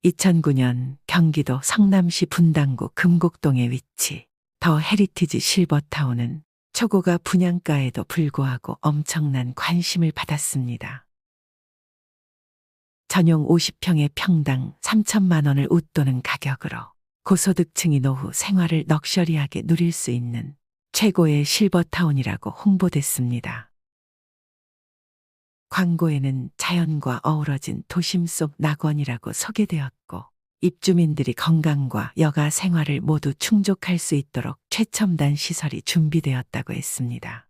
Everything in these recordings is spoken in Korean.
2009년 경기도 성남시 분당구 금곡동에 위치 더 헤리티지 실버타운은 초고가 분양가에도 불구하고 엄청난 관심을 받았습니다. 전용 50평에 평당 3천만 원을 웃도는 가격으로 고소득층이 노후 생활을 럭셔리하게 누릴 수 있는 최고의 실버타운이라고 홍보됐습니다. 광고에는 자연과 어우러진 도심 속 낙원이라고 소개되었고, 입주민들이 건강과 여가 생활을 모두 충족할 수 있도록 최첨단 시설이 준비되었다고 했습니다.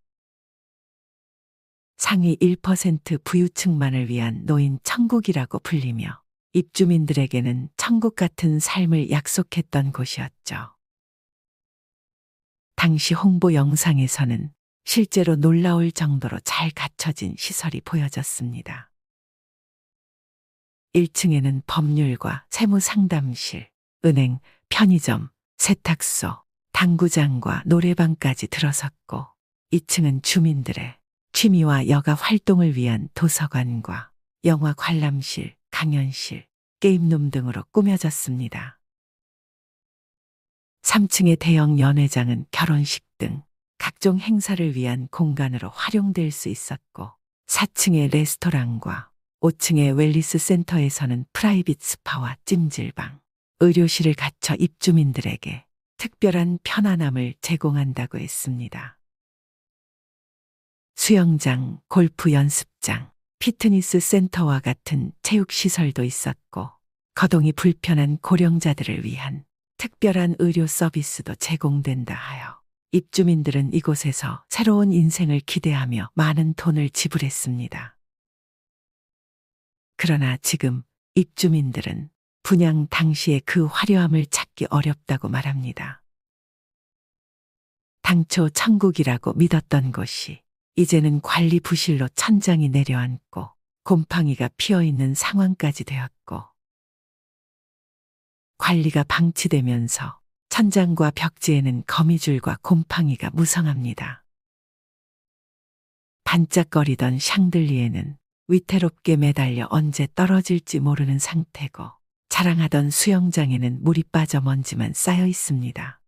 상위 1% 부유층만을 위한 노인 천국이라고 불리며 입주민들에게는 천국 같은 삶을 약속했던 곳이었죠. 당시 홍보 영상에서는 실제로 놀라울 정도로 잘 갖춰진 시설이 보여졌습니다. 1층에는 법률과 세무상담실, 은행, 편의점, 세탁소, 당구장과 노래방까지 들어섰고, 2층은 주민들의 취미와 여가 활동을 위한 도서관과 영화 관람실, 강연실, 게임룸 등으로 꾸며졌습니다. 3층의 대형 연회장은 결혼식 등 각종 행사를 위한 공간으로 활용될 수 있었고, 4층의 레스토랑과 5층의 웰니스 센터에서는 프라이빗 스파와 찜질방, 의료실을 갖춰 입주민들에게 특별한 편안함을 제공한다고 했습니다. 수영장, 골프 연습장, 피트니스 센터와 같은 체육시설도 있었고, 거동이 불편한 고령자들을 위한 특별한 의료 서비스도 제공된다 하여 입주민들은 이곳에서 새로운 인생을 기대하며 많은 돈을 지불했습니다. 그러나 지금 입주민들은 분양 당시의 그 화려함을 찾기 어렵다고 말합니다. 당초 천국이라고 믿었던 곳이 이제는 관리 부실로 천장이 내려앉고 곰팡이가 피어있는 상황까지 되었고, 관리가 방치되면서 천장과 벽지에는 거미줄과 곰팡이가 무성합니다. 반짝거리던 샹들리에는 위태롭게 매달려 언제 떨어질지 모르는 상태고, 자랑하던 수영장에는 물이 빠져 먼지만 쌓여 있습니다.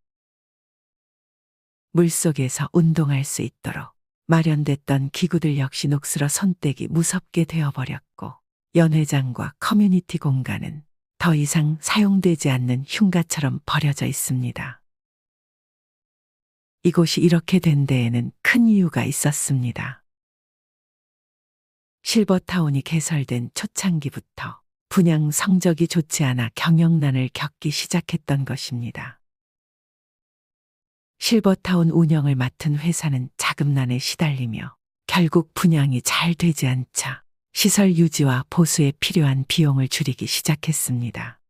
물속에서 운동할 수 있도록 마련됐던 기구들 역시 녹슬어 손떼기 무섭게 되어버렸고, 연회장과 커뮤니티 공간은 더 이상 사용되지 않는 흉가처럼 버려져 있습니다. 이곳이 이렇게 된 데에는 큰 이유가 있었습니다. 실버타운이 개설된 초창기부터 분양 성적이 좋지 않아 경영난을 겪기 시작했던 것입니다. 실버타운 운영을 맡은 회사는 자금난에 시달리며 결국 분양이 잘 되지 않자 시설 유지와 보수에 필요한 비용을 줄이기 시작했습니다.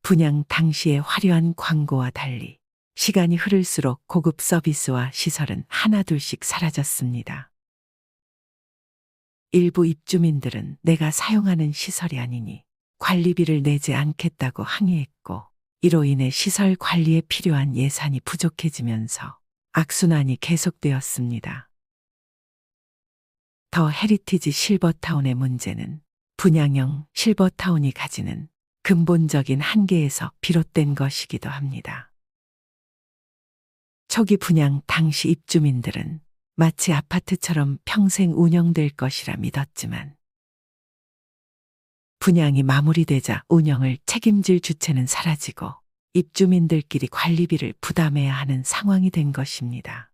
분양 당시의 화려한 광고와 달리 시간이 흐를수록 고급 서비스와 시설은 하나둘씩 사라졌습니다. 일부 입주민들은 내가 사용하는 시설이 아니니 관리비를 내지 않겠다고 항의했고, 이로 인해 시설 관리에 필요한 예산이 부족해지면서 악순환이 계속되었습니다. 더 헤리티지 실버타운의 문제는 분양형 실버타운이 가지는 근본적인 한계에서 비롯된 것이기도 합니다. 초기 분양 당시 입주민들은 마치 아파트처럼 평생 운영될 것이라 믿었지만, 분양이 마무리되자 운영을 책임질 주체는 사라지고 입주민들끼리 관리비를 부담해야 하는 상황이 된 것입니다.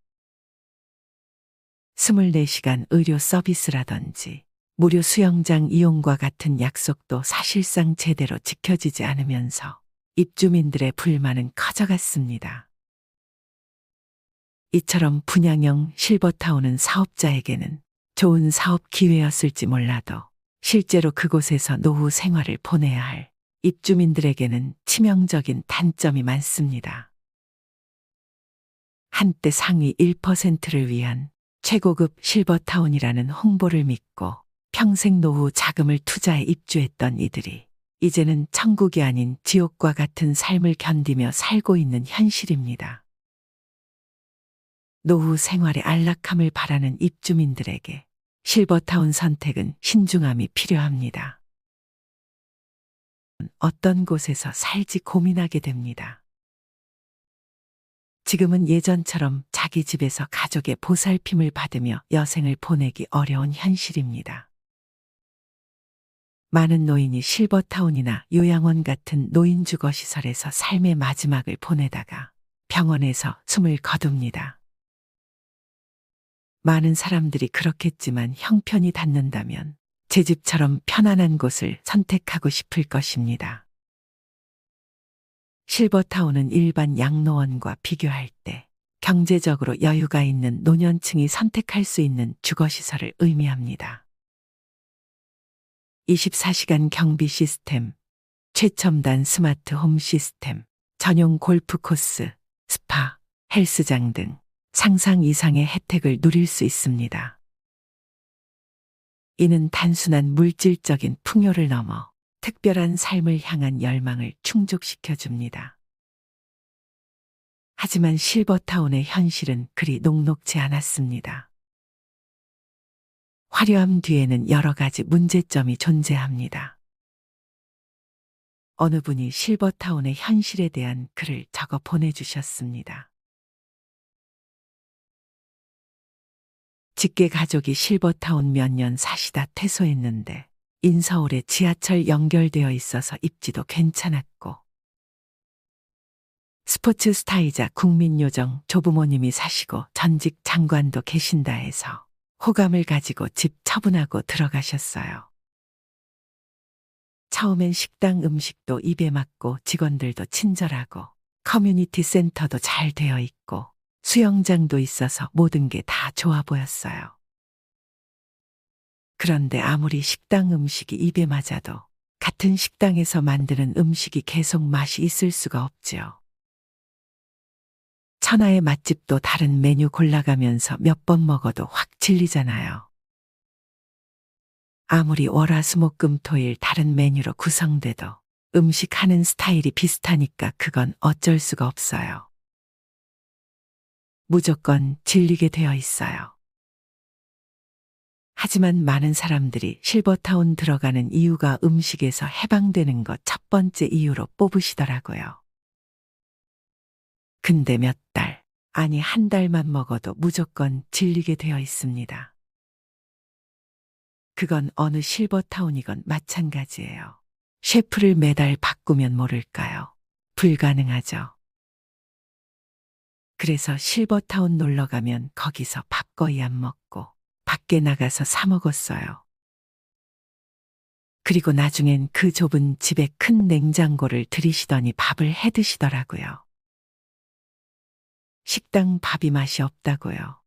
24시간 의료 서비스라든지 무료 수영장 이용과 같은 약속도 사실상 제대로 지켜지지 않으면서 입주민들의 불만은 커져갔습니다. 이처럼 분양형 실버타운은 사업자에게는 좋은 사업 기회였을지 몰라도 실제로 그곳에서 노후 생활을 보내야 할 입주민들에게는 치명적인 단점이 많습니다. 한때 상위 1%를 위한 최고급 실버타운이라는 홍보를 믿고 평생 노후 자금을 투자해 입주했던 이들이 이제는 천국이 아닌 지옥과 같은 삶을 견디며 살고 있는 현실입니다. 노후 생활의 안락함을 바라는 입주민들에게 실버타운 선택은 신중함이 필요합니다. 어떤 곳에서 살지 고민하게 됩니다. 지금은 예전처럼 자기 집에서 가족의 보살핌을 받으며 여생을 보내기 어려운 현실입니다. 많은 노인이 실버타운이나 요양원 같은 노인주거시설에서 삶의 마지막을 보내다가 병원에서 숨을 거둡니다. 많은 사람들이 그렇겠지만 형편이 닿는다면 제 집처럼 편안한 곳을 선택하고 싶을 것입니다. 실버타운은 일반 양로원과 비교할 때 경제적으로 여유가 있는 노년층이 선택할 수 있는 주거시설을 의미합니다. 24시간 경비 시스템, 최첨단 스마트 홈 시스템, 전용 골프 코스, 스파, 헬스장 등 상상 이상의 혜택을 누릴 수 있습니다. 이는 단순한 물질적인 풍요를 넘어 특별한 삶을 향한 열망을 충족시켜 줍니다. 하지만 실버타운의 현실은 그리 녹록지 않았습니다. 화려함 뒤에는 여러 가지 문제점이 존재합니다. 어느 분이 실버타운의 현실에 대한 글을 적어 보내주셨습니다. 직계 가족이 실버타운 몇 년 사시다 퇴소했는데 인서울에 지하철 연결되어 있어서 입지도 괜찮았고 스포츠 스타이자 국민요정 조부모님이 사시고 전직 장관도 계신다 해서 호감을 가지고 집 처분하고 들어가셨어요. 처음엔 식당 음식도 입에 맞고 직원들도 친절하고 커뮤니티 센터도 잘 되어 있고 수영장도 있어서 모든 게 다 좋아 보였어요. 그런데 아무리 식당 음식이 입에 맞아도 같은 식당에서 만드는 음식이 계속 맛이 있을 수가 없지요. 천하의 맛집도 다른 메뉴 골라가면서 몇 번 먹어도 확 질리잖아요. 아무리 월화수목금토일 다른 메뉴로 구성돼도 음식 하는 스타일이 비슷하니까 그건 어쩔 수가 없어요. 무조건 질리게 되어 있어요. 하지만 많은 사람들이 실버타운 들어가는 이유가 음식에서 해방되는 것 첫 번째 이유로 뽑으시더라고요. 근데 몇 달, 아니 한 달만 먹어도 무조건 질리게 되어 있습니다. 그건 어느 실버타운이건 마찬가지예요. 셰프를 매달 바꾸면 모를까요? 불가능하죠. 그래서 실버타운 놀러 가면 거기서 밥 거의 안 먹고 밖에 나가서 사 먹었어요. 그리고 나중엔 그 좁은 집에 큰 냉장고를 들이시더니 밥을 해 드시더라고요. 식당 밥이 맛이 없다고요.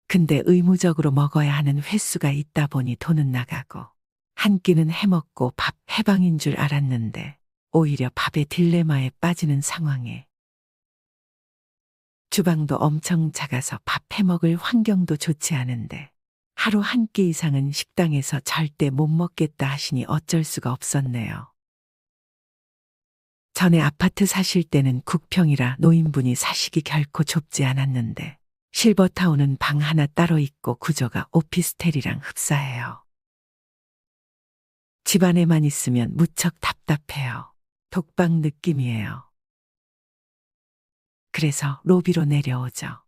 근데 의무적으로 먹어야 하는 횟수가 있다 보니 돈은 나가고 한 끼는 해먹고 밥 해방인 줄 알았는데 오히려 밥의 딜레마에 빠지는 상황에 주방도 엄청 작아서 밥 해먹을 환경도 좋지 않은데 하루 한 끼 이상은 식당에서 절대 못 먹겠다 하시니 어쩔 수가 없었네요. 전에 아파트 사실 때는 국평이라 노인분이 사시기 결코 좁지 않았는데 실버타운은 방 하나 따로 있고 구조가 오피스텔이랑 흡사해요. 집 안에만 있으면 무척 답답해요. 독방 느낌이에요. 그래서 로비로 내려오죠.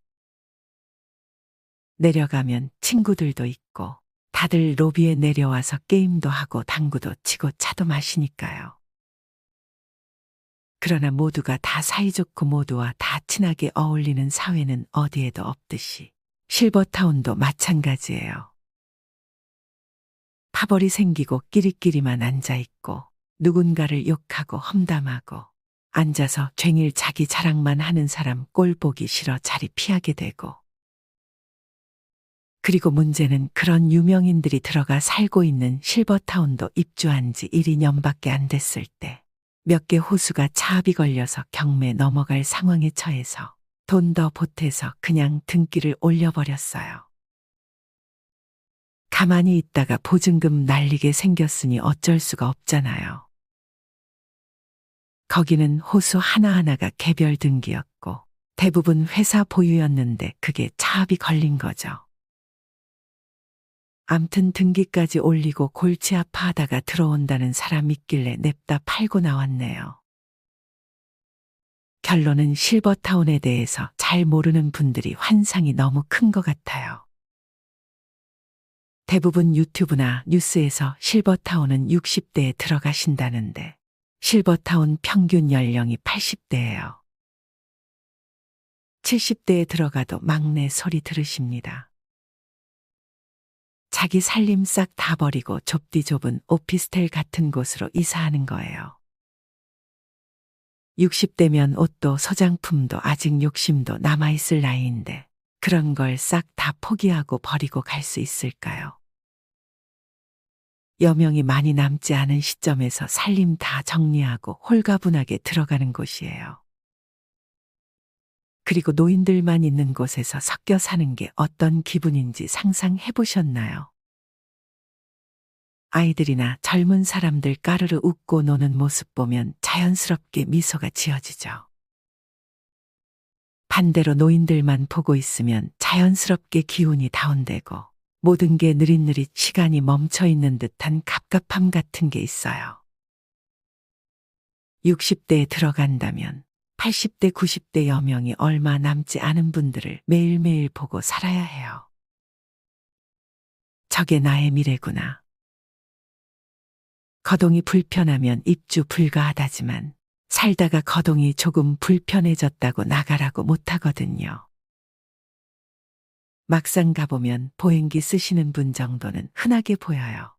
내려가면 친구들도 있고 다들 로비에 내려와서 게임도 하고 당구도 치고 차도 마시니까요. 그러나 모두가 다 사이좋고 모두와 다 친하게 어울리는 사회는 어디에도 없듯이 실버타운도 마찬가지예요. 파벌이 생기고 끼리끼리만 앉아있고 누군가를 욕하고 험담하고 앉아서 쟁일 자기 자랑만 하는 사람 꼴 보기 싫어 자리 피하게 되고 그리고 문제는 그런 유명인들이 들어가 살고 있는 실버타운도 입주한 지 1, 2년밖에 안 됐을 때 몇 개 호수가 차압이 걸려서 경매 넘어갈 상황에 처해서 돈 더 보태서 그냥 등기를 올려버렸어요. 가만히 있다가 보증금 날리게 생겼으니 어쩔 수가 없잖아요. 거기는 호수 하나하나가 개별 등기였고 대부분 회사 보유였는데 그게 차압이 걸린 거죠. 암튼 등기까지 올리고 골치 아파하다가 들어온다는 사람 있길래 냅다 팔고 나왔네요. 결론은 실버타운에 대해서 잘 모르는 분들이 환상이 너무 큰 것 같아요. 대부분 유튜브나 뉴스에서 실버타운은 60대에 들어가신다는데 실버타운 평균 연령이 80대예요. 70대에 들어가도 막내 소리 들으십니다. 자기 살림 싹 다 버리고 좁디 좁은 오피스텔 같은 곳으로 이사하는 거예요. 60대면 옷도 소장품도 아직 욕심도 남아있을 나이인데 그런 걸 싹 다 포기하고 버리고 갈 수 있을까요? 여명이 많이 남지 않은 시점에서 살림 다 정리하고 홀가분하게 들어가는 곳이에요. 그리고 노인들만 있는 곳에서 섞여 사는 게 어떤 기분인지 상상해 보셨나요? 아이들이나 젊은 사람들 까르르 웃고 노는 모습 보면 자연스럽게 미소가 지어지죠. 반대로 노인들만 보고 있으면 자연스럽게 기운이 다운되고 모든 게 느릿느릿 시간이 멈춰 있는 듯한 갑갑함 같은 게 있어요. 60대에 들어간다면 80대, 90대 여명이 얼마 남지 않은 분들을 매일매일 보고 살아야 해요. 저게 나의 미래구나. 거동이 불편하면 입주 불가하다지만 살다가 거동이 조금 불편해졌다고 나가라고 못하거든요. 막상 가보면 보행기 쓰시는 분 정도는 흔하게 보여요.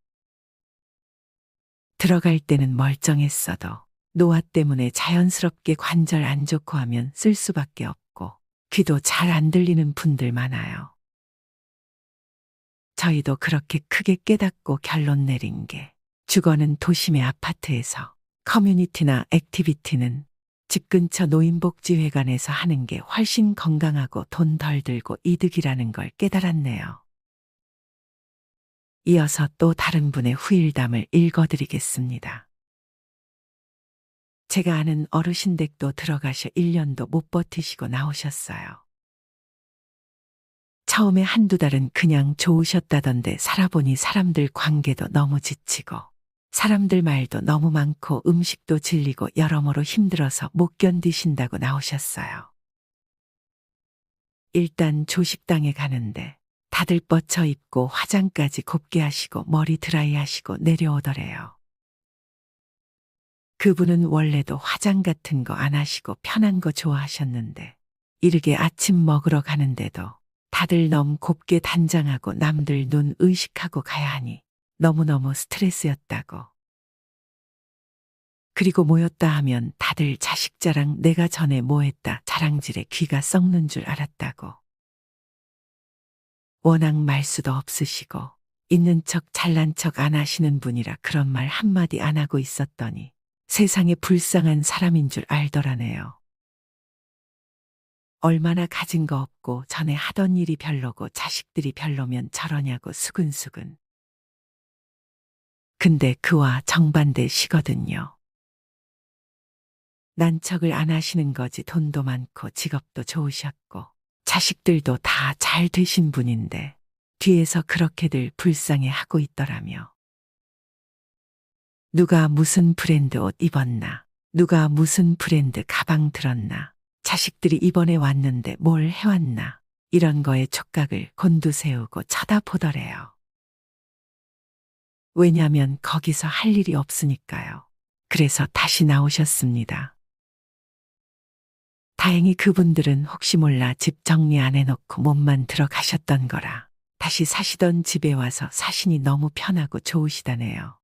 들어갈 때는 멀쩡했어도 노화 때문에 자연스럽게 관절 안 좋고 하면 쓸 수밖에 없고 귀도 잘 안 들리는 분들 많아요. 저희도 그렇게 크게 깨닫고 결론 내린 게 주거는 도심의 아파트에서 커뮤니티나 액티비티는 집 근처 노인복지회관에서 하는 게 훨씬 건강하고 돈 덜 들고 이득이라는 걸 깨달았네요. 이어서 또 다른 분의 후일담을 읽어드리겠습니다. 제가 아는 어르신 댁도 들어가셔 1년도 못 버티시고 나오셨어요. 처음에 한두 달은 그냥 좋으셨다던데 살아보니 사람들 관계도 너무 지치고 사람들 말도 너무 많고 음식도 질리고 여러모로 힘들어서 못 견디신다고 나오셨어요. 일단 조식당에 가는데 다들 뻗쳐 입고 화장까지 곱게 하시고 머리 드라이 하시고 내려오더래요. 그분은 원래도 화장 같은 거 안 하시고 편한 거 좋아하셨는데 이르게 아침 먹으러 가는데도 다들 너무 곱게 단장하고 남들 눈 의식하고 가야 하니 너무너무 스트레스였다고. 그리고 모였다 하면 다들 자식 자랑 내가 전에 뭐 했다 자랑질에 귀가 썩는 줄 알았다고. 워낙 말수도 없으시고 있는 척 잘난 척 안 하시는 분이라 그런 말 한마디 안 하고 있었더니 세상에 불쌍한 사람인 줄 알더라네요. 얼마나 가진 거 없고 전에 하던 일이 별로고 자식들이 별로면 저러냐고 수근수근. 근데 그와 정반대시거든요. 난척을 안 하시는 거지 돈도 많고 직업도 좋으셨고 자식들도 다 잘 되신 분인데 뒤에서 그렇게들 불쌍해 하고 있더라며. 누가 무슨 브랜드 옷 입었나, 누가 무슨 브랜드 가방 들었나, 자식들이 이번에 왔는데 뭘 해왔나, 이런 거에 촉각을 곤두세우고 쳐다보더래요. 왜냐면 거기서 할 일이 없으니까요. 그래서 다시 나오셨습니다. 다행히 그분들은 혹시 몰라 집 정리 안 해놓고 몸만 들어가셨던 거라 다시 사시던 집에 와서 사시니 너무 편하고 좋으시다네요.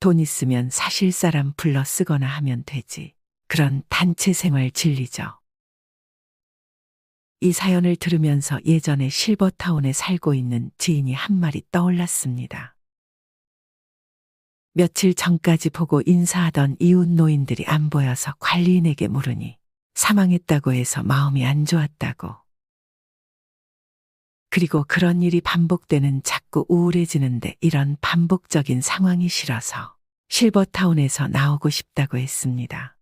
돈 있으면 사실 사람 불러 쓰거나 하면 되지. 그런 단체 생활 진리죠. 이 사연을 들으면서 예전에 실버타운에 살고 있는 지인이 한 말이 떠올랐습니다. 며칠 전까지 보고 인사하던 이웃 노인들이 안 보여서 관리인에게 물으니 사망했다고 해서 마음이 안 좋았다고. 그리고 그런 일이 반복되는 자꾸 우울해지는데 이런 반복적인 상황이 싫어서 실버타운에서 나오고 싶다고 했습니다.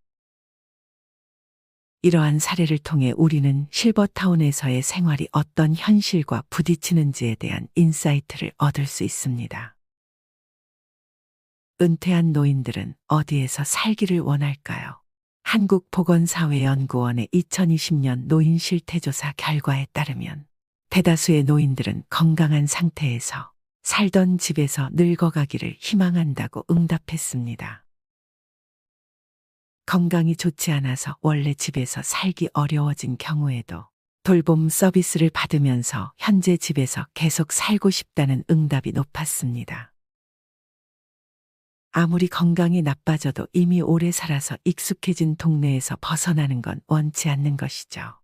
이러한 사례를 통해 우리는 실버타운에서의 생활이 어떤 현실과 부딪히는지에 대한 인사이트를 얻을 수 있습니다. 은퇴한 노인들은 어디에서 살기를 원할까요? 한국보건사회연구원의 2020년 노인 실태조사 결과에 따르면 대다수의 노인들은 건강한 상태에서 살던 집에서 늙어가기를 희망한다고 응답했습니다. 건강이 좋지 않아서 원래 집에서 살기 어려워진 경우에도 돌봄 서비스를 받으면서 현재 집에서 계속 살고 싶다는 응답이 높았습니다. 아무리 건강이 나빠져도 이미 오래 살아서 익숙해진 동네에서 벗어나는 건 원치 않는 것이죠.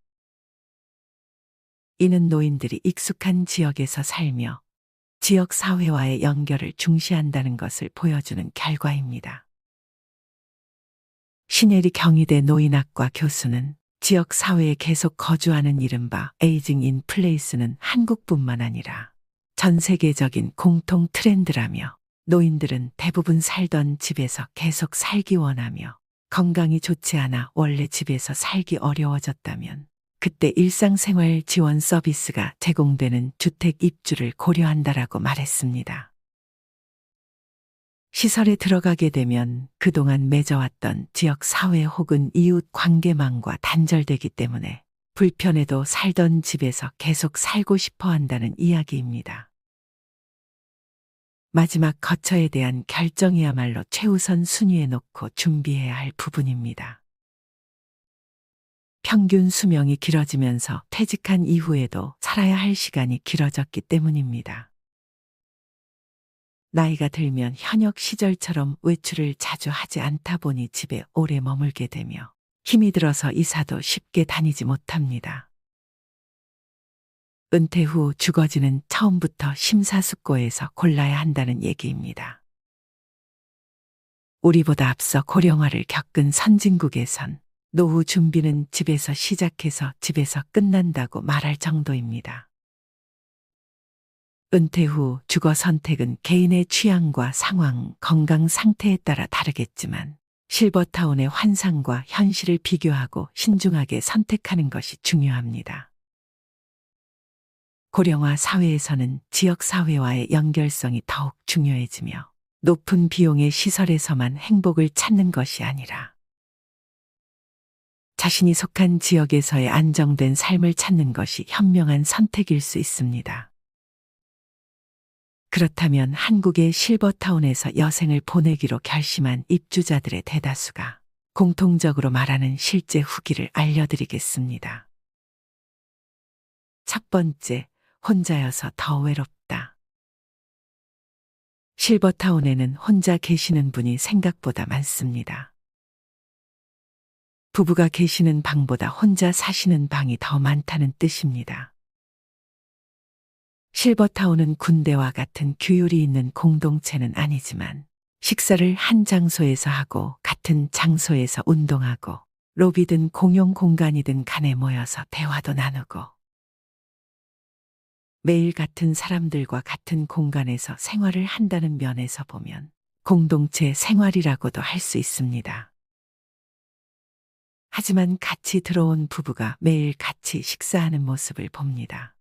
이는 노인들이 익숙한 지역에서 살며 지역 사회와의 연결을 중시한다는 것을 보여주는 결과입니다. 신예리 경희대 노인학과 교수는 지역 사회에 계속 거주하는 이른바 에이징 인 플레이스는 한국뿐만 아니라 전 세계적인 공통 트렌드라며 노인들은 대부분 살던 집에서 계속 살기 원하며 건강이 좋지 않아 원래 집에서 살기 어려워졌다면 그때 일상생활 지원 서비스가 제공되는 주택 입주를 고려한다라고 말했습니다. 시설에 들어가게 되면 그동안 맺어왔던 지역 사회 혹은 이웃 관계망과 단절되기 때문에 불편해도 살던 집에서 계속 살고 싶어 한다는 이야기입니다. 마지막 거처에 대한 결정이야말로 최우선 순위에 놓고 준비해야 할 부분입니다. 평균 수명이 길어지면서 퇴직한 이후에도 살아야 할 시간이 길어졌기 때문입니다. 나이가 들면 현역 시절처럼 외출을 자주 하지 않다 보니 집에 오래 머물게 되며 힘이 들어서 이사도 쉽게 다니지 못합니다. 은퇴 후 주거지는 처음부터 심사숙고해서 골라야 한다는 얘기입니다. 우리보다 앞서 고령화를 겪은 선진국에선 노후 준비는 집에서 시작해서 집에서 끝난다고 말할 정도입니다. 은퇴 후 주거 선택은 개인의 취향과 상황, 건강 상태에 따라 다르겠지만 실버타운의 환상과 현실을 비교하고 신중하게 선택하는 것이 중요합니다. 고령화 사회에서는 지역사회와의 연결성이 더욱 중요해지며 높은 비용의 시설에서만 행복을 찾는 것이 아니라 자신이 속한 지역에서의 안정된 삶을 찾는 것이 현명한 선택일 수 있습니다. 그렇다면 한국의 실버타운에서 여생을 보내기로 결심한 입주자들의 대다수가 공통적으로 말하는 실제 후기를 알려드리겠습니다. 첫 번째, 혼자여서 더 외롭다. 실버타운에는 혼자 계시는 분이 생각보다 많습니다. 부부가 계시는 방보다 혼자 사시는 방이 더 많다는 뜻입니다. 실버타운은 군대와 같은 규율이 있는 공동체는 아니지만 식사를 한 장소에서 하고 같은 장소에서 운동하고 로비든 공용 공간이든 간에 모여서 대화도 나누고 매일 같은 사람들과 같은 공간에서 생활을 한다는 면에서 보면 공동체 생활이라고도 할 수 있습니다. 하지만 같이 들어온 부부가 매일 같이 식사하는 모습을 봅니다.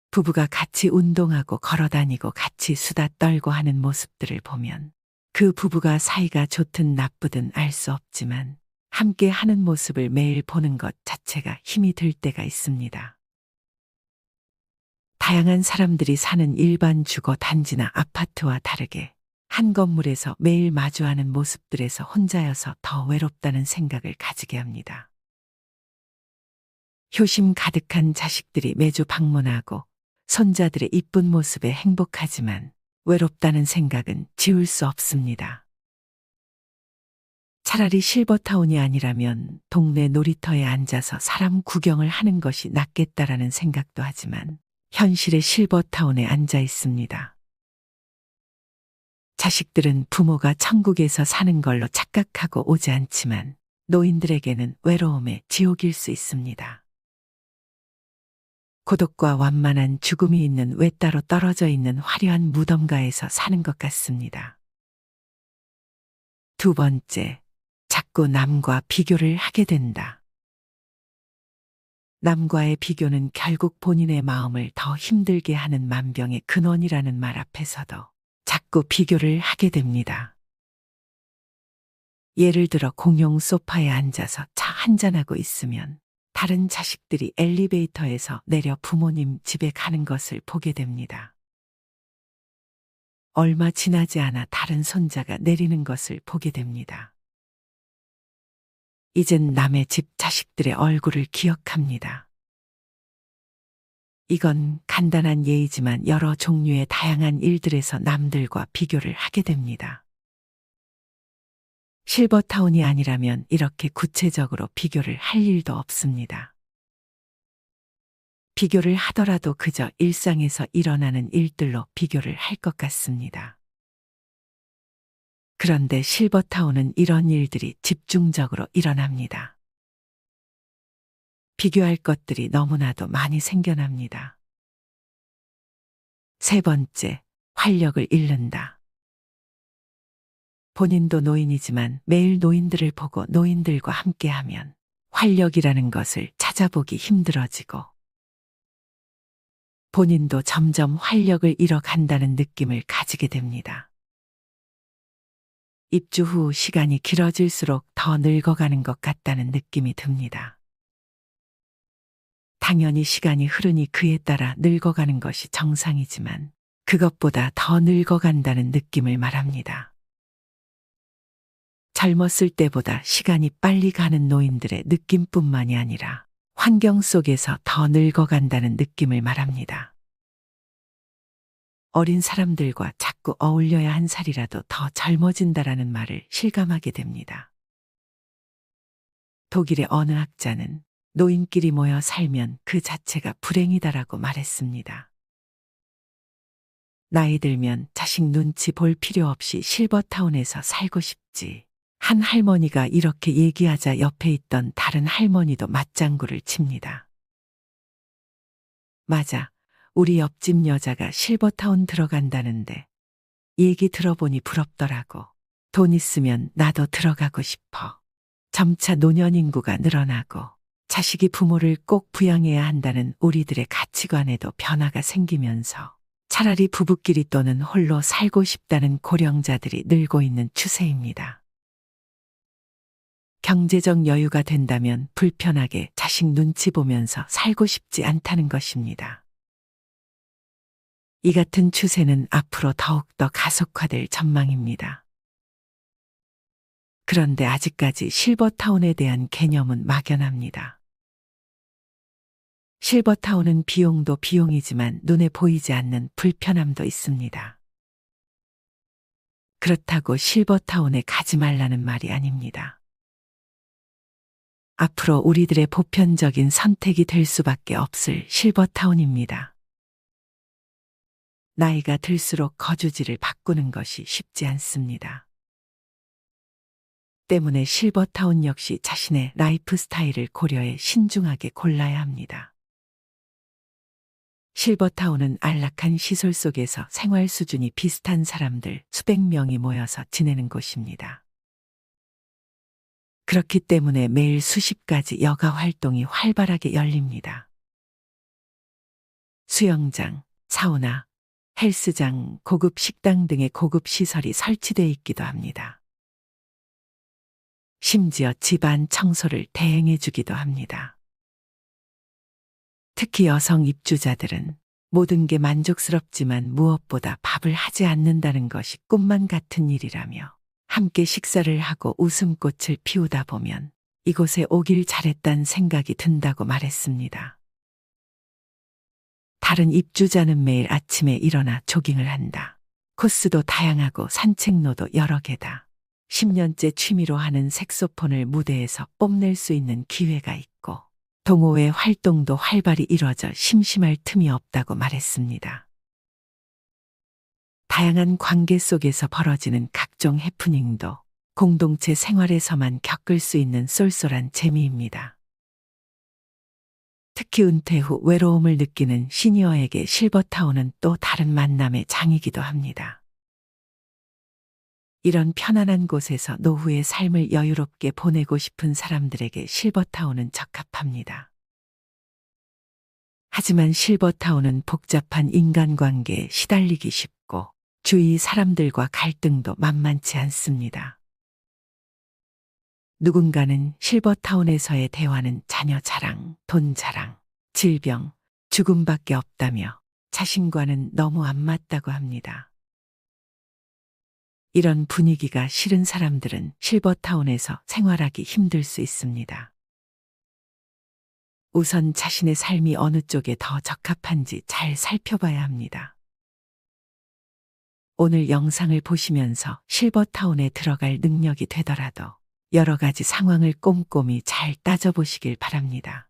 부부가 같이 운동하고 걸어다니고 같이 수다 떨고 하는 모습들을 보면 그 부부가 사이가 좋든 나쁘든 알 수 없지만 함께 하는 모습을 매일 보는 것 자체가 힘이 들 때가 있습니다. 다양한 사람들이 사는 일반 주거 단지나 아파트와 다르게 한 건물에서 매일 마주하는 모습들에서 혼자여서 더 외롭다는 생각을 가지게 합니다. 효심 가득한 자식들이 매주 방문하고 손자들의 이쁜 모습에 행복하지만 외롭다는 생각은 지울 수 없습니다. 차라리 실버타운이 아니라면 동네 놀이터에 앉아서 사람 구경을 하는 것이 낫겠다라는 생각도 하지만 현실의 실버타운에 앉아 있습니다. 자식들은 부모가 천국에서 사는 걸로 착각하고 오지 않지만 노인들에게는 외로움의 지옥일 수 있습니다. 고독과 완만한 죽음이 있는 외따로 떨어져 있는 화려한 무덤가에서 사는 것 같습니다. 두 번째, 자꾸 남과 비교를 하게 된다. 남과의 비교는 결국 본인의 마음을 더 힘들게 하는 만병의 근원이라는 말 앞에서도 자꾸 비교를 하게 됩니다. 예를 들어 공용 소파에 앉아서 차 한잔하고 있으면 다른 자식들이 엘리베이터에서 내려 부모님 집에 가는 것을 보게 됩니다. 얼마 지나지 않아 다른 손자가 내리는 것을 보게 됩니다. 이젠 남의 집 자식들의 얼굴을 기억합니다. 이건 간단한 예이지만 여러 종류의 다양한 일들에서 남들과 비교를 하게 됩니다. 실버타운이 아니라면 이렇게 구체적으로 비교를 할 일도 없습니다. 비교를 하더라도 그저 일상에서 일어나는 일들로 비교를 할 것 같습니다. 그런데 실버타운은 이런 일들이 집중적으로 일어납니다. 비교할 것들이 너무나도 많이 생겨납니다. 세 번째, 활력을 잃는다. 본인도 노인이지만 매일 노인들을 보고 노인들과 함께하면 활력이라는 것을 찾아보기 힘들어지고 본인도 점점 활력을 잃어간다는 느낌을 가지게 됩니다. 입주 후 시간이 길어질수록 더 늙어가는 것 같다는 느낌이 듭니다. 당연히 시간이 흐르니 그에 따라 늙어가는 것이 정상이지만 그것보다 더 늙어간다는 느낌을 말합니다. 젊었을 때보다 시간이 빨리 가는 노인들의 느낌뿐만이 아니라 환경 속에서 더 늙어간다는 느낌을 말합니다. 어린 사람들과 자꾸 어울려야 한 살이라도 더 젊어진다라는 말을 실감하게 됩니다. 독일의 어느 학자는 노인끼리 모여 살면 그 자체가 불행이다라고 말했습니다. 나이 들면 자식 눈치 볼 필요 없이 실버타운에서 살고 싶지. 한 할머니가 이렇게 얘기하자 옆에 있던 다른 할머니도 맞장구를 칩니다. 맞아. 우리 옆집 여자가 실버타운 들어간다는데 얘기 들어보니 부럽더라고. 돈 있으면 나도 들어가고 싶어. 점차 노년 인구가 늘어나고 자식이 부모를 꼭 부양해야 한다는 우리들의 가치관에도 변화가 생기면서 차라리 부부끼리 또는 홀로 살고 싶다는 고령자들이 늘고 있는 추세입니다. 경제적 여유가 된다면 불편하게 자식 눈치 보면서 살고 싶지 않다는 것입니다. 이 같은 추세는 앞으로 더욱더 가속화될 전망입니다. 그런데 아직까지 실버타운에 대한 개념은 막연합니다. 실버타운은 비용도 비용이지만 눈에 보이지 않는 불편함도 있습니다. 그렇다고 실버타운에 가지 말라는 말이 아닙니다. 앞으로 우리들의 보편적인 선택이 될 수밖에 없을 실버타운입니다. 나이가 들수록 거주지를 바꾸는 것이 쉽지 않습니다. 때문에 실버타운 역시 자신의 라이프 스타일을 고려해 신중하게 골라야 합니다. 실버타운은 안락한 시설 속에서 생활 수준이 비슷한 사람들 수백 명이 모여서 지내는 곳입니다. 그렇기 때문에 매일 수십 가지 여가 활동이 활발하게 열립니다. 수영장, 사우나, 헬스장, 고급 식당 등의 고급 시설이 설치되어 있기도 합니다. 심지어 집안 청소를 대행해 주기도 합니다. 특히 여성 입주자들은 모든 게 만족스럽지만 무엇보다 밥을 하지 않는다는 것이 꿈만 같은 일이라며 함께 식사를 하고 웃음꽃을 피우다 보면 이곳에 오길 잘했단 생각이 든다고 말했습니다. 다른 입주자는 매일 아침에 일어나 조깅을 한다. 코스도 다양하고 산책로도 여러 개다. 10년째 취미로 하는 색소폰을 무대에서 뽐낼 수 있는 기회가 있고 동호회 활동도 활발히 이뤄져 심심할 틈이 없다고 말했습니다. 다양한 관계 속에서 벌어지는 각종 해프닝도 공동체 생활에서만 겪을 수 있는 쏠쏠한 재미입니다. 특히 은퇴 후 외로움을 느끼는 시니어에게 실버타운은 또 다른 만남의 장이기도 합니다. 이런 편안한 곳에서 노후의 삶을 여유롭게 보내고 싶은 사람들에게 실버타운은 적합합니다. 하지만 실버타운은 복잡한 인간관계에 시달리기 쉽고 주위 사람들과 갈등도 만만치 않습니다. 누군가는 실버타운에서의 대화는 자녀 자랑, 돈 자랑, 질병, 죽음밖에 없다며 자신과는 너무 안 맞다고 합니다. 이런 분위기가 싫은 사람들은 실버타운에서 생활하기 힘들 수 있습니다. 우선 자신의 삶이 어느 쪽에 더 적합한지 잘 살펴봐야 합니다. 오늘 영상을 보시면서 실버타운에 들어갈 능력이 되더라도 여러 가지 상황을 꼼꼼히 잘 따져보시길 바랍니다.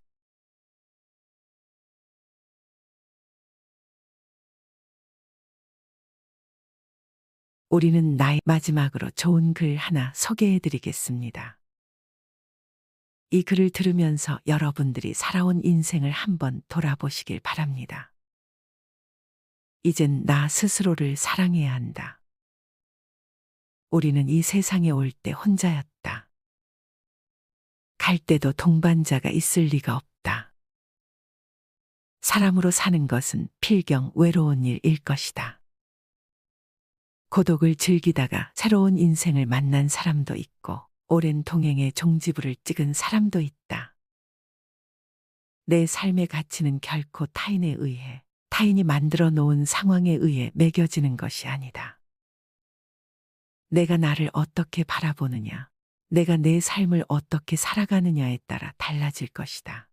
우리는 마지막으로 좋은 글 하나 소개해 드리겠습니다. 이 글을 들으면서 여러분들이 살아온 인생을 한번 돌아보시길 바랍니다. 이젠 나 스스로를 사랑해야 한다. 우리는 이 세상에 올 때 혼자였다. 갈 때도 동반자가 있을 리가 없다. 사람으로 사는 것은 필경 외로운 일일 것이다. 고독을 즐기다가 새로운 인생을 만난 사람도 있고 오랜 동행의 종지부를 찍은 사람도 있다. 내 삶의 가치는 결코 타인에 의해, 타인이 만들어 놓은 상황에 의해 매겨지는 것이 아니다. 내가 나를 어떻게 바라보느냐, 내가 내 삶을 어떻게 살아가느냐에 따라 달라질 것이다.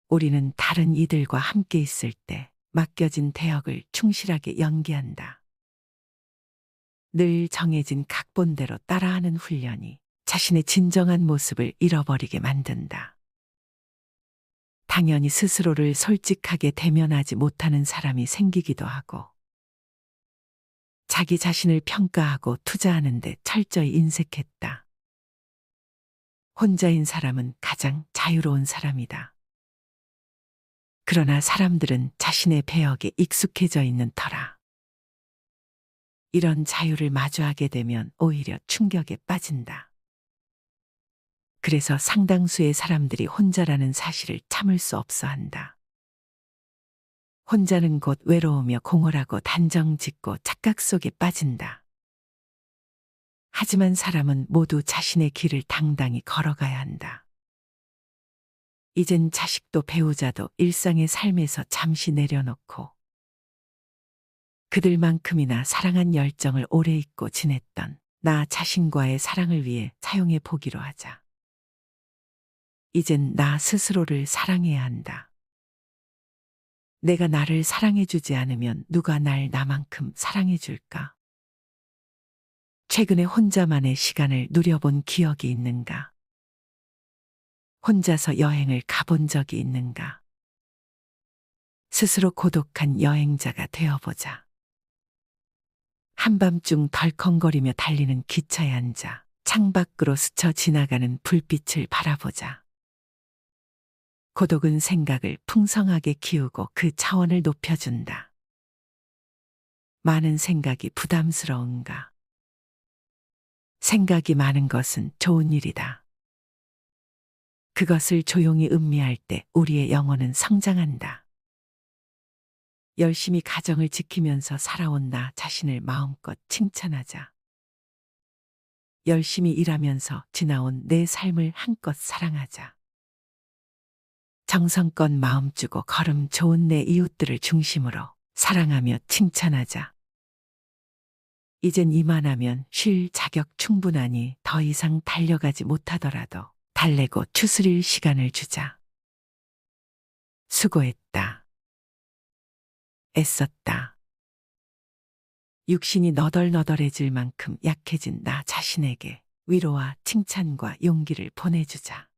우리는 다른 이들과 함께 있을 때 맡겨진 대역을 충실하게 연기한다. 늘 정해진 각본대로 따라하는 훈련이 자신의 진정한 모습을 잃어버리게 만든다. 당연히 스스로를 솔직하게 대면하지 못하는 사람이 생기기도 하고, 자기 자신을 평가하고 투자하는 데 철저히 인색했다. 혼자인 사람은 가장 자유로운 사람이다. 그러나 사람들은 자신의 배역에 익숙해져 있는 터라 이런 자유를 마주하게 되면 오히려 충격에 빠진다. 그래서 상당수의 사람들이 혼자라는 사실을 참을 수 없어 한다. 혼자는 곧 외로우며 공허하고 단정 짓고 착각 속에 빠진다. 하지만 사람은 모두 자신의 길을 당당히 걸어가야 한다. 이젠 자식도 배우자도 일상의 삶에서 잠시 내려놓고 그들만큼이나 사랑한 열정을 오래 잊고 지냈던 나 자신과의 사랑을 위해 사용해 보기로 하자. 이젠 나 스스로를 사랑해야 한다. 내가 나를 사랑해주지 않으면 누가 날 나만큼 사랑해줄까? 최근에 혼자만의 시간을 누려본 기억이 있는가? 혼자서 여행을 가본 적이 있는가? 스스로 고독한 여행자가 되어보자. 한밤중 덜컹거리며 달리는 기차에 앉아 창밖으로 스쳐 지나가는 불빛을 바라보자. 고독은 생각을 풍성하게 키우고 그 차원을 높여준다. 많은 생각이 부담스러운가? 생각이 많은 것은 좋은 일이다. 그것을 조용히 음미할 때 우리의 영혼은 성장한다. 열심히 가정을 지키면서 살아온 나 자신을 마음껏 칭찬하자. 열심히 일하면서 지나온 내 삶을 한껏 사랑하자. 정성껏 마음 주고 걸음 좋은 내 이웃들을 중심으로 사랑하며 칭찬하자. 이젠 이만하면 쉴 자격 충분하니 더 이상 달려가지 못하더라도 달래고 추스릴 시간을 주자. 수고했다. 애썼다. 육신이 너덜너덜해질 만큼 약해진 나 자신에게 위로와 칭찬과 용기를 보내주자.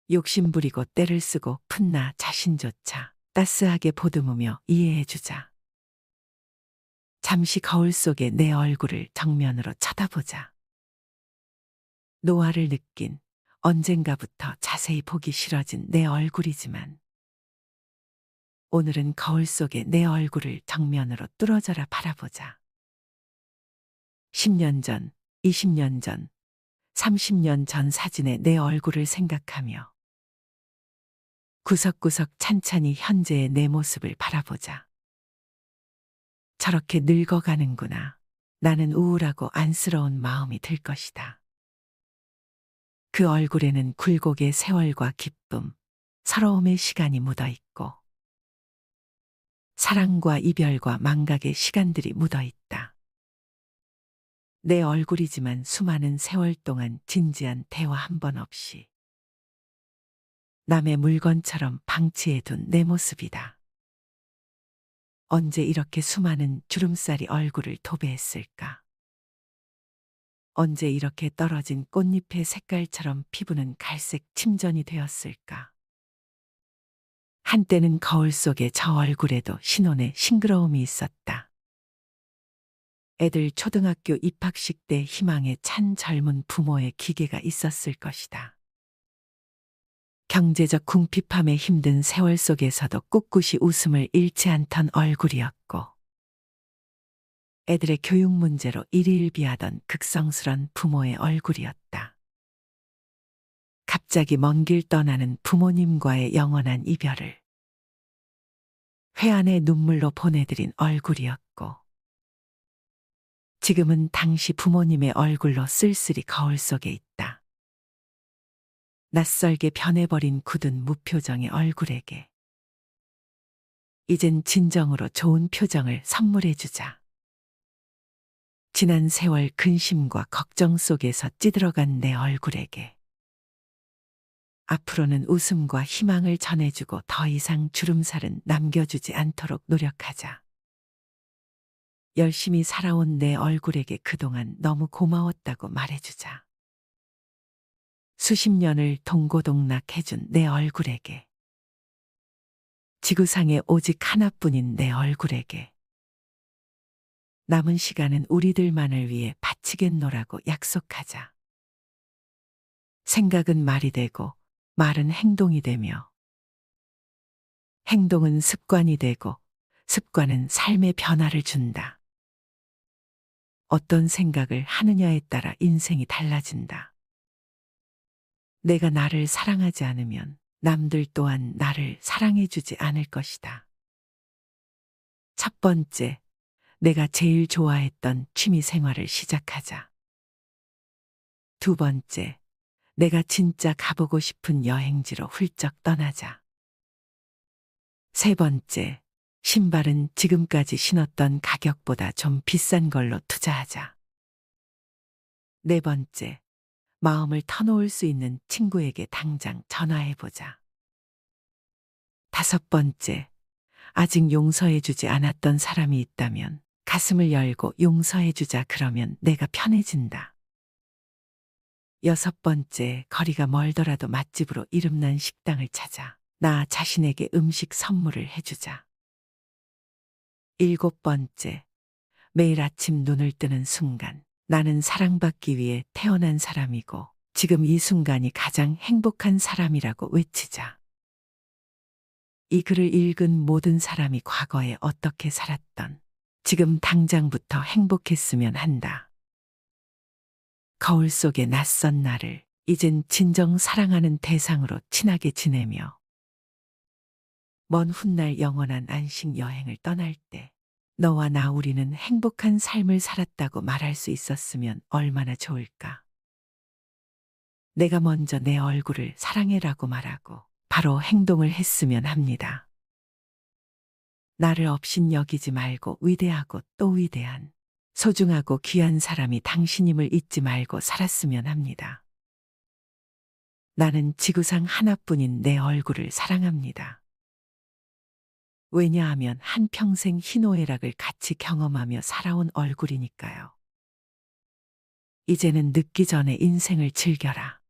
욕심부리고 때를 쓰고 푼 나 자신조차 따스하게 보듬으며 이해해주자. 잠시 거울 속에 내 얼굴을 정면으로 쳐다보자. 노화를 느낀 언젠가부터 자세히 보기 싫어진 내 얼굴이지만 오늘은 거울 속에 내 얼굴을 정면으로 뚫어져라 바라보자. 10년 전, 20년 전, 30년 전 사진의 내 얼굴을 생각하며 구석구석 찬찬히 현재의 내 모습을 바라보자. 저렇게 늙어가는구나. 나는 우울하고 안쓰러운 마음이 들 것이다. 그 얼굴에는 굴곡의 세월과 기쁨, 서러움의 시간이 묻어 있고 사랑과 이별과 망각의 시간들이 묻어 있다. 내 얼굴이지만 수많은 세월 동안 진지한 대화 한 번 없이 남의 물건처럼 방치해둔 내 모습이다. 언제 이렇게 수많은 주름살이 얼굴을 도배했을까? 언제 이렇게 떨어진 꽃잎의 색깔처럼 피부는 갈색 침전이 되었을까? 한때는 거울 속의 저 얼굴에도 신혼의 싱그러움이 있었다. 애들 초등학교 입학식 때 희망에 찬 젊은 부모의 기계가 있었을 것이다. 경제적 궁핍함에 힘든 세월 속에서도 꿋꿋이 웃음을 잃지 않던 얼굴이었고 애들의 교육 문제로 일희일비하던 극성스런 부모의 얼굴이었다. 갑자기 먼 길 떠나는 부모님과의 영원한 이별을 회한의 눈물로 보내드린 얼굴이었고 지금은 당시 부모님의 얼굴로 쓸쓸히 거울 속에 있다. 낯설게 변해버린 굳은 무표정의 얼굴에게 이젠 진정으로 좋은 표정을 선물해주자. 지난 세월 근심과 걱정 속에서 찌들어간 내 얼굴에게 앞으로는 웃음과 희망을 전해주고 더 이상 주름살은 남겨주지 않도록 노력하자. 열심히 살아온 내 얼굴에게 그동안 너무 고마웠다고 말해주자. 수십 년을 동고동락해준 내 얼굴에게 지구상에 오직 하나뿐인 내 얼굴에게 남은 시간은 우리들만을 위해 바치겠노라고 약속하자. 생각은 말이 되고 말은 행동이 되며 행동은 습관이 되고 습관은 삶의 변화를 준다. 어떤 생각을 하느냐에 따라 인생이 달라진다. 내가 나를 사랑하지 않으면 남들 또한 나를 사랑해주지 않을 것이다. 첫 번째, 내가 제일 좋아했던 취미 생활을 시작하자. 두 번째, 내가 진짜 가보고 싶은 여행지로 훌쩍 떠나자. 세 번째, 신발은 지금까지 신었던 가격보다 좀 비싼 걸로 투자하자. 네 번째, 마음을 터놓을 수 있는 친구에게 당장 전화해보자. 다섯 번째, 아직 용서해주지 않았던 사람이 있다면 가슴을 열고 용서해주자. 그러면 내가 편해진다. 여섯 번째, 거리가 멀더라도 맛집으로 이름난 식당을 찾아 나 자신에게 음식 선물을 해주자. 일곱 번째, 매일 아침 눈을 뜨는 순간 나는 사랑받기 위해 태어난 사람이고 지금 이 순간이 가장 행복한 사람이라고 외치자. 이 글을 읽은 모든 사람이 과거에 어떻게 살았던 지금 당장부터 행복했으면 한다. 거울 속의 낯선 나를 이젠 진정 사랑하는 대상으로 친하게 지내며 먼 훗날 영원한 안식 여행을 떠날 때 너와 나 우리는 행복한 삶을 살았다고 말할 수 있었으면 얼마나 좋을까. 내가 먼저 내 얼굴을 사랑해라고 말하고 바로 행동을 했으면 합니다. 나를 없인 여기지 말고 위대하고 또 위대한 소중하고 귀한 사람이 당신임을 잊지 말고 살았으면 합니다. 나는 지구상 하나뿐인 내 얼굴을 사랑합니다. 왜냐하면 한평생 희노애락을 같이 경험하며 살아온 얼굴이니까요. 이제는 늦기 전에 인생을 즐겨라.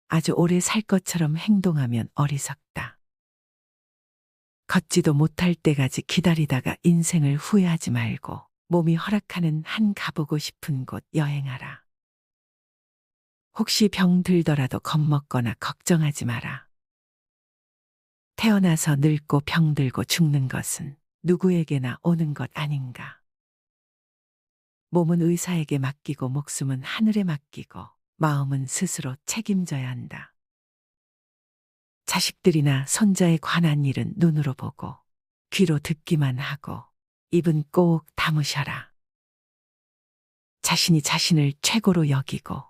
아주 오래 살 것처럼 행동하면 어리석다. 걷지도 못할 때까지 기다리다가 인생을 후회하지 말고 몸이 허락하는 한 가보고 싶은 곳 여행하라. 혹시 병 들더라도 겁먹거나 걱정하지 마라. 태어나서 늙고 병들고 죽는 것은 누구에게나 오는 것 아닌가. 몸은 의사에게 맡기고 목숨은 하늘에 맡기고 마음은 스스로 책임져야 한다. 자식들이나 손자에 관한 일은 눈으로 보고 귀로 듣기만 하고 입은 꼭 다무셔라. 자신이 자신을 최고로 여기고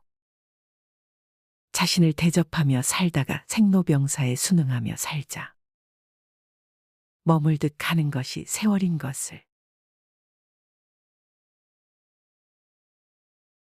자신을 대접하며 살다가 생로병사에 순응하며 살자. 머물듯 가는 것이 세월인 것을